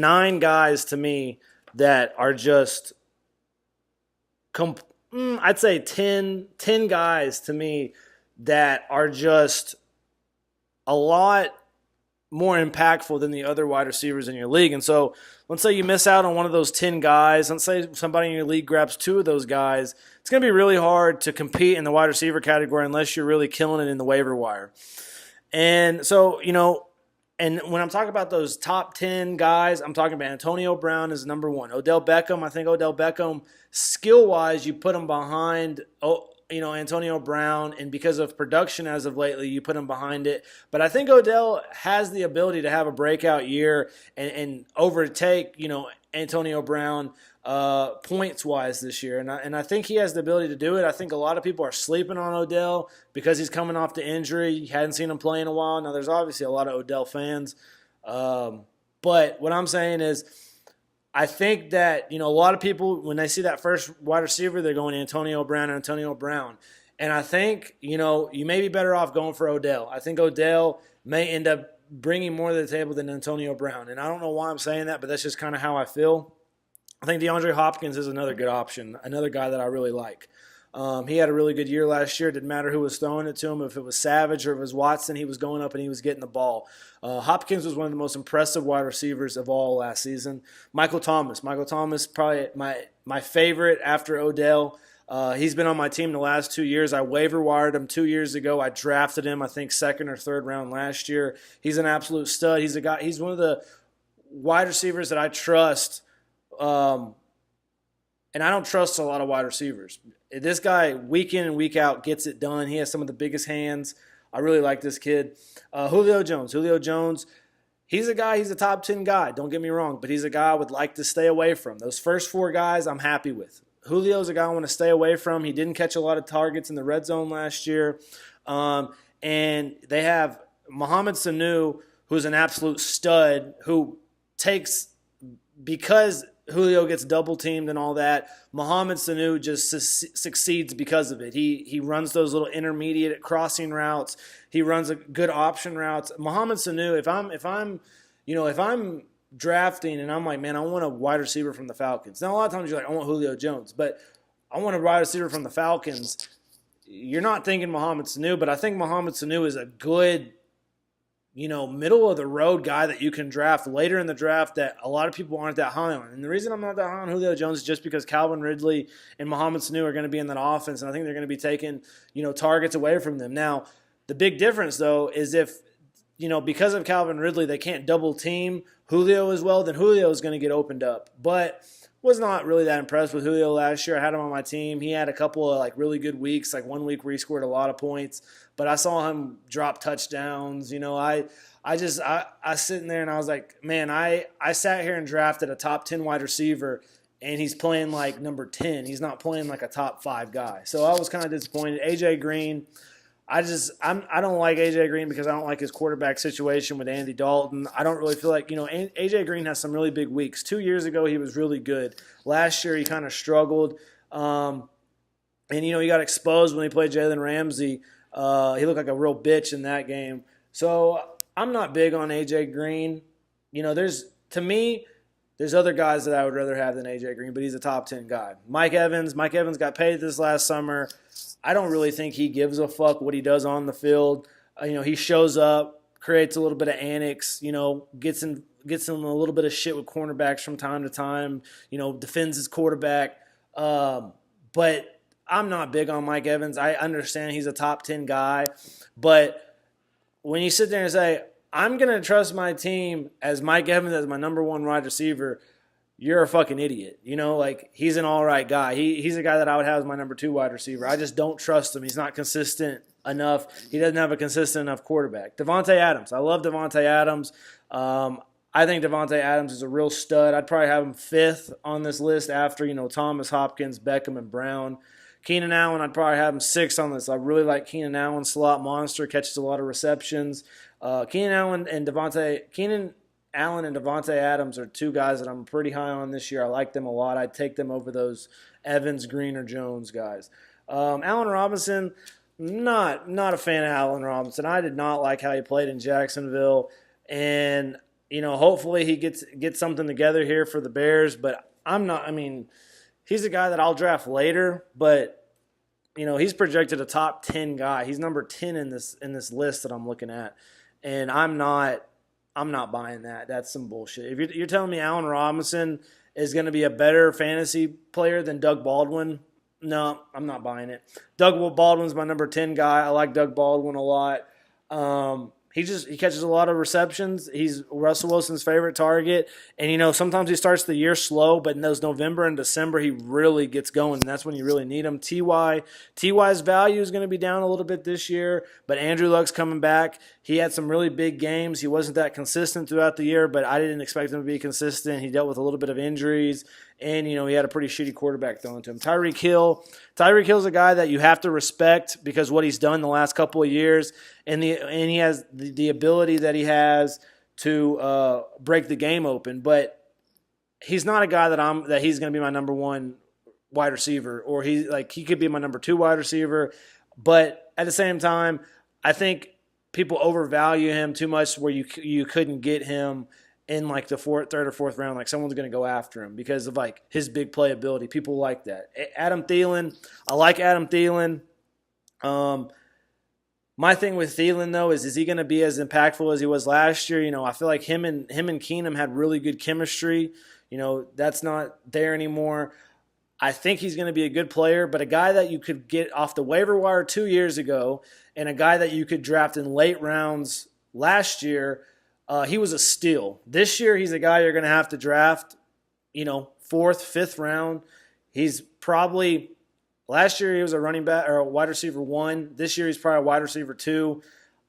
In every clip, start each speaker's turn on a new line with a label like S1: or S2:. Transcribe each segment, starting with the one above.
S1: 9 guys to me that are just I'd say 10 guys to me that are just a lot more impactful than the other wide receivers in your league. And so let's say you miss out on one of those 10 guys. Let's say somebody in your league grabs 2 of those guys. It's going to be really hard to compete in the wide receiver category unless you're really killing it in the waiver wire. And so, and when I'm talking about those top 10 guys, I'm talking about Antonio Brown is number 1. Odell Beckham, I think Odell Beckham, skill-wise, you put him behind Antonio Brown, and because of production as of lately, you put him behind it. But I think Odell has the ability to have a breakout year and overtake, Antonio Brown points-wise this year. And I think he has the ability to do it. I think a lot of people are sleeping on Odell because he's coming off the injury. You hadn't seen him play in a while. Now, there's obviously a lot of Odell fans. But what I'm saying is I think that, a lot of people, when they see that first wide receiver, they're going Antonio Brown. And I think, you may be better off going for Odell. I think Odell may end up bringing more to the table than Antonio Brown. And I don't know why I'm saying that, but that's just kind of how I feel. I think DeAndre Hopkins is another good option, another guy that I really like. He had a really good year last year. It didn't matter who was throwing it to him. If it was Savage or if it was Watson, he was going up and he was getting the ball. Hopkins was one of the most impressive wide receivers of all last season. Michael Thomas, probably my favorite after Odell. He's been on my team the last 2 years. I waiver wired him 2 years ago. I drafted him, I think, 2nd or 3rd round last year. He's an absolute stud. He's one of the wide receivers that I trust. And I don't trust a lot of wide receivers. This guy, week in and week out, gets it done. He has some of the biggest hands. I really like this kid. Julio Jones, he's a top 10 guy. Don't get me wrong, but he's a guy I would like to stay away from. Those first 4 guys I'm happy with. Julio's a guy I want to stay away from. He didn't catch a lot of targets in the red zone last year. And they have Mohamed Sanu, who's an absolute stud, who takes – because – Julio gets double teamed and all that. Mohamed Sanu just succeeds because of it. He runs those little intermediate crossing routes. He runs a good option routes. Mohamed Sanu, if I'm drafting and I'm like, man, I want a wide receiver from the Falcons. Now a lot of times you're like, I want Julio Jones, but I want a wide receiver from the Falcons. You're not thinking Mohamed Sanu, but I think Mohamed Sanu is a good middle of the road guy that you can draft later in the draft that a lot of people aren't that high on. And the reason I'm not that high on Julio Jones is just because Calvin Ridley and Mohamed Sanu are going to be in that offense, and I think they're going to be taking, targets away from them. Now, the big difference, though, is if, because of Calvin Ridley, they can't double team Julio as well, then Julio is going to get opened up. But was not really that impressed with Julio last year. I had him on my team. He had a couple of really good weeks, like 1 week where he scored a lot of points. But I saw him drop touchdowns. I sitting there and I was like, man, I sat here and drafted a top 10 wide receiver, and he's playing like number 10. He's not playing like a top 5 guy. So I was kind of disappointed. AJ Green, I don't like AJ Green because I don't like his quarterback situation with Andy Dalton. I don't really feel like, AJ Green has some really big weeks. 2 years ago, he was really good. Last year, he kind of struggled. And, he got exposed when he played Jalen Ramsey. He looked like a real bitch in that game. So I'm not big on AJ Green. There's other guys that I would rather have than AJ Green, but he's a top 10 guy. Mike Evans got paid this last summer. I don't really think he gives a fuck what he does on the field. He shows up, creates a little bit of annex, gets in a little bit of shit with cornerbacks from time to time, defends his quarterback. But I'm not big on Mike Evans. I understand he's a top 10 guy, but when you sit there and say, I'm going to trust my team as Mike Evans as my number 1 wide receiver, you're a fucking idiot. He's an all right guy. He's a guy that I would have as my number 2 wide receiver. I just don't trust him. He's not consistent enough. He doesn't have a consistent enough quarterback. Davante Adams. I love Davante Adams. I think Davante Adams is a real stud. I'd probably have him 5th on this list after, Thomas, Hopkins, Beckham, and Brown. Keenan Allen, I'd probably have him 6th on this. I really like Keenan Allen, slot monster, catches a lot of receptions. Keenan Allen and Davante Adams are 2 guys that I'm pretty high on this year. I like them a lot. I'd take them over those Evans, Green, or Jones guys. Allen Robinson, not a fan of Allen Robinson. I did not like how he played in Jacksonville, and hopefully he gets something together here for the Bears. But I'm not. I mean, he's a guy that I'll draft later, but he's projected a top 10 guy. He's number 10 in this list that I'm looking at, and I'm not buying that. That's some bullshit. If you're telling me Allen Robinson is going to be a better fantasy player than Doug Baldwin, no, I'm not buying it. Doug Baldwin's my number 10 guy. I like Doug Baldwin a lot. He catches a lot of receptions. He's Russell Wilson's favorite target. And, sometimes he starts the year slow, but in those November and December, he really gets going, and that's when you really need him. Ty's value is going to be down a little bit this year, but Andrew Luck's coming back. He had some really big games. He wasn't that consistent throughout the year, but I didn't expect him to be consistent. He dealt with a little bit of injuries, and, he had a pretty shitty quarterback thrown to him. Tyreek Hill's a guy that you have to respect because what he's done the last couple of years, and he has the ability that he has to break the game open. But he's not a guy that he's going to be my number one wide receiver, or he could be my number 2 wide receiver. But at the same time, I think people overvalue him too much where you couldn't get him in the third or fourth round. Someone's going to go after him because of his big playability. People like that. Adam Thielen, I like Adam Thielen. My thing with Thielen, though, is he going to be as impactful as he was last year? I feel like him and Keenum had really good chemistry. That's not there anymore. I think he's going to be a good player, but a guy that you could get off the waiver wire 2 years ago and a guy that you could draft in late rounds last year, he was a steal. This year, he's a guy you're going to have to draft, 4th, 5th round. He's probably – last year he was a running back or a wide receiver 1. This year he's probably a wide receiver 2.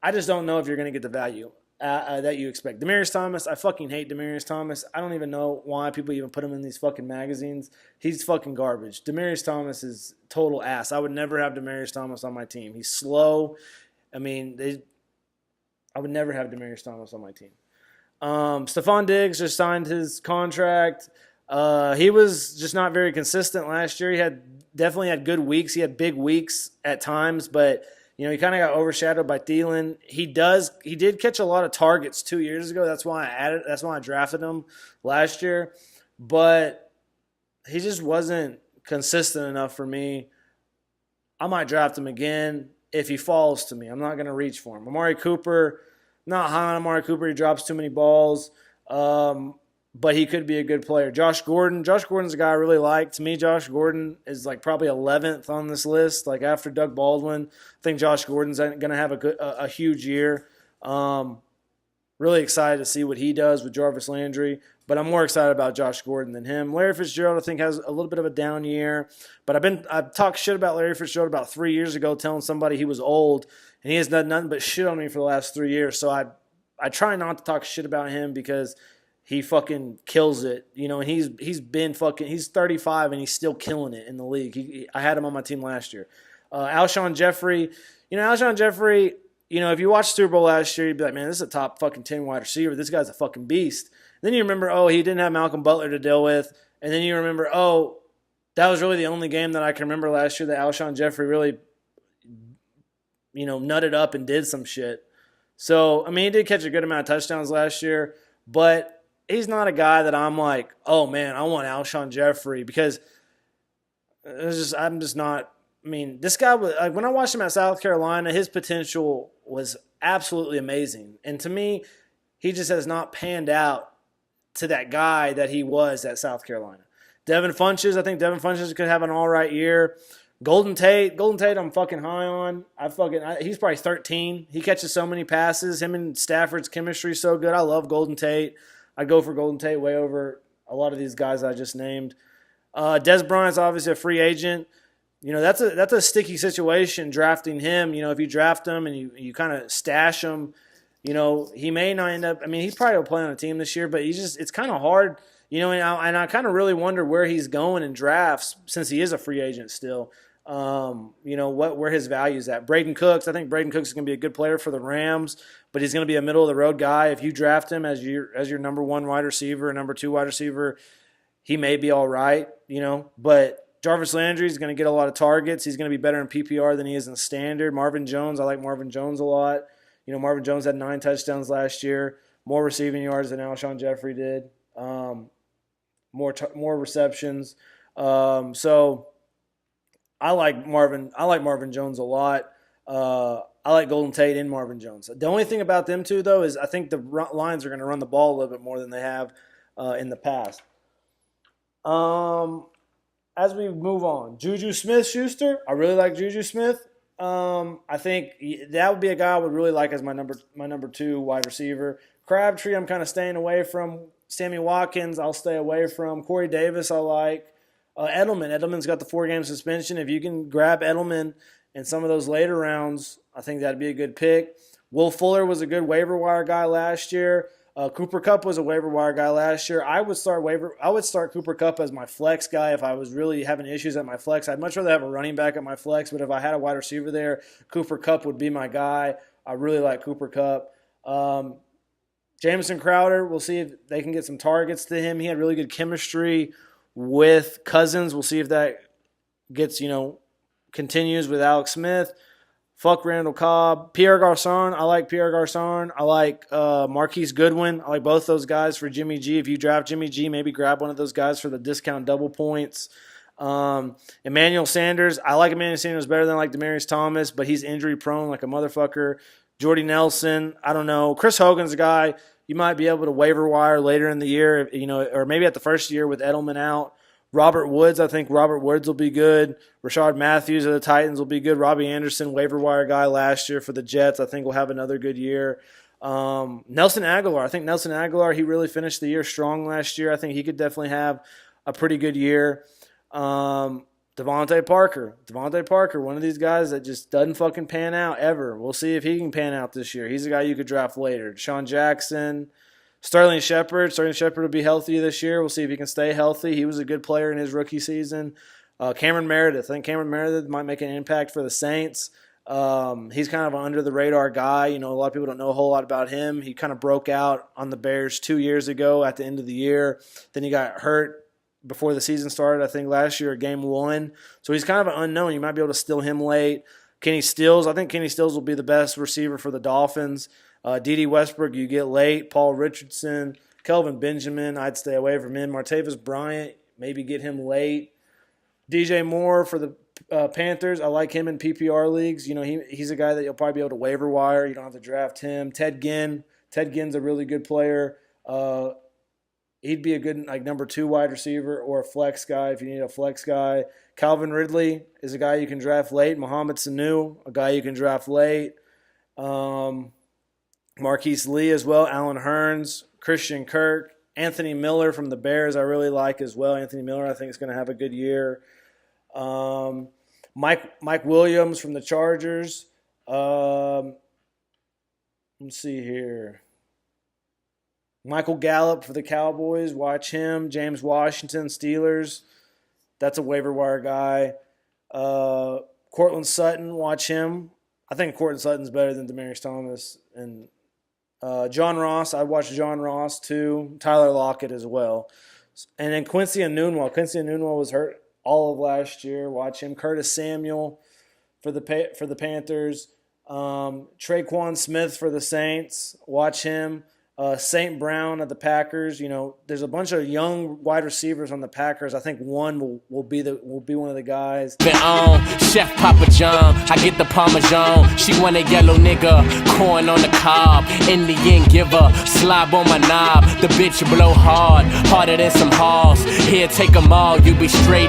S1: I just don't know if you're going to get the value that you expect. Demaryius Thomas, I fucking hate Demaryius Thomas. I don't even know why people even put him in these fucking magazines. He's fucking garbage. Demaryius Thomas is total ass. I would never have Demaryius Thomas on my team. He's slow. I would never have Demaryius Thomas on my team. Stephon Diggs just signed his contract. He was just not very consistent last year. He definitely had good weeks. He had big weeks at times, but he kind of got overshadowed by Thielen. He did catch a lot of targets 2 years ago. That's why I drafted him last year, but he just wasn't consistent enough for me. I might draft him again if he falls to me. I'm not going to reach for him. Amari Cooper, not high on Amari Cooper. He drops too many balls. But he could be a good player. Josh Gordon's a guy I really like. To me, Josh Gordon is probably 11th on this list. After Doug Baldwin, I think Josh Gordon's going to have a huge year. Really excited to see what he does with Jarvis Landry, but I'm more excited about Josh Gordon than him. Larry Fitzgerald, I think, has a little bit of a down year, but I've talked shit about Larry Fitzgerald about 3 years ago, telling somebody he was old, and he has done nothing but shit on me for the last 3 years. So I try not to talk shit about him because he fucking kills it, and he's 35 and he's still killing it in the league. I had him on my team last year. Alshon Jeffrey, if you watched Super Bowl last year, you'd be like, man, this is a top fucking 10 wide receiver. This guy's a fucking beast. Then you remember, he didn't have Malcolm Butler to deal with. And then you remember, that was really the only game that I can remember last year that Alshon Jeffrey really, nutted up and did some shit. So, he did catch a good amount of touchdowns last year, but he's not a guy that I'm like, oh, man, I want Alshon Jeffrey because I'm just not – this guy was when I watched him at South Carolina, his potential was absolutely amazing. And to me, he just has not panned out to that guy that he was at South Carolina. Devin Funchess, I think Devin Funchess could have an all right year. Golden Tate, I'm fucking high on. He's probably 13. He catches so many passes. Him and Stafford's chemistry is so good. I love Golden Tate. I'd go for Golden Tate way over a lot of these guys I just named. Des Bryant's obviously a free agent. That's a sticky situation drafting him. If you draft him and you kind of stash him, he may not end up – he probably will play on a team this year, but it's kind of hard. And I kind of really wonder where he's going in drafts since he is a free agent still. Where his value is at. Braden Cooks, I think Braden Cooks is going to be a good player for the Rams, but he's going to be a middle-of-the-road guy. If you draft him as your number 1 wide receiver, number 2 wide receiver, he may be all right, But Jarvis Landry is going to get a lot of targets. He's going to be better in PPR than he is in standard. Marvin Jones, I like Marvin Jones a lot. Marvin Jones had 9 touchdowns last year. more receiving yards than Alshon Jeffrey did, more receptions. So I like Marvin Jones a lot. I like Golden Tate and Marvin Jones. The only thing about them two, though, is I think the Lions are going to run the ball a little bit more than they have in the past. As we move on, Juju Smith-Schuster. I really like Juju Smith. I think that would be a guy I would really like as my number 2 wide receiver. Crabtree, I'm kind of staying away from. Sammy Watkins, I'll stay away from. Corey Davis, I like. Edelman's got the 4-game suspension. If you can grab Edelman in some of those later rounds, I think that'd be a good pick. Will Fuller was a good waiver wire guy last year. Cooper Kupp was a waiver wire guy last year. I would start Cooper Kupp as my flex guy if I was really having issues at my flex. I'd much rather have a running back at my flex, but if I had a wide receiver there, Cooper Kupp would be my guy. I really like Cooper Kupp. Jamison Crowder, we'll see if they can get some targets to him. He had really good chemistry with Cousins. We'll see if that gets, continues with Alex Smith. Fuck Randall Cobb. Pierre Garçon. I like Pierre Garçon. I like Marquise Goodwin. I like both those guys for Jimmy G. If you draft Jimmy G, maybe grab one of those guys for the discount double points. Emmanuel Sanders. I like Emmanuel Sanders better than I like Demaryius Thomas, but he's injury prone like a motherfucker. Jordy Nelson. I don't know. Chris Hogan's a guy you might be able to waiver wire later in the year, or maybe at the first year with Edelman out. Robert Woods, I think Robert Woods will be good. Rashard Matthews of the Titans will be good. Robbie Anderson, waiver wire guy last year for the Jets, I think will have another good year. Nelson Aguilar, I think Nelson Aguilar, he really finished the year strong last year. I think he could definitely have a pretty good year. Devontae Parker, one of these guys that just doesn't fucking pan out ever. We'll see if he can pan out this year. He's a guy you could draft later. Deshaun Jackson. Sterling Shepard will be healthy this year. We'll see if he can stay healthy. He was a good player in his rookie season. Cameron Meredith. I think Cameron Meredith might make an impact for the Saints. He's kind of an under-the-radar guy. A lot of people don't know a whole lot about him. He kind of broke out on the Bears 2 years ago at the end of the year. Then he got hurt before the season started, I think last year, game 1. So he's kind of an unknown. You might be able to steal him late. Kenny Stills. I think Kenny Stills will be the best receiver for the Dolphins. D.D. Westbrook, you get late. Paul Richardson, Kelvin Benjamin, I'd stay away from him. Martavis Bryant, maybe get him late. DJ Moore for the Panthers, I like him in PPR leagues. He's a guy that you'll probably be able to waiver wire. You don't have to draft him. Ted Ginn's a really good player. He'd be a good number 2 wide receiver or a flex guy if you need a flex guy. Calvin Ridley is a guy you can draft late. Mohamed Sanu, a guy you can draft late. Marquise Lee as well, Alan Hearns, Christian Kirk, Anthony Miller from the Bears I really like as well. Anthony Miller I think is going to have a good year. Mike Williams from the Chargers. Let's see here. Michael Gallup for the Cowboys, watch him. James Washington, Steelers. That's a waiver wire guy. Cortland Sutton, watch him. I think Cortland Sutton's better than Demaryius Thomas. And John Ross, I'd watch John Ross too. Tyler Lockett as well. And then Quincy Enunwa. Quincy Enunwa was hurt all of last year. Watch him. Curtis Samuel for the Panthers. Traquan Smith for the Saints. Watch him. St. Brown of the Packers. There's a bunch of young wide receivers on the Packers. I think one will be one of the guys.
S2: Been on Chef Papa John. I get the Parmesan. She want a yellow nigga. Corn on the cob. Indian giver. Slob on my knob. The bitch blow hard. Harder than some halls. Here, take them all. You be straight.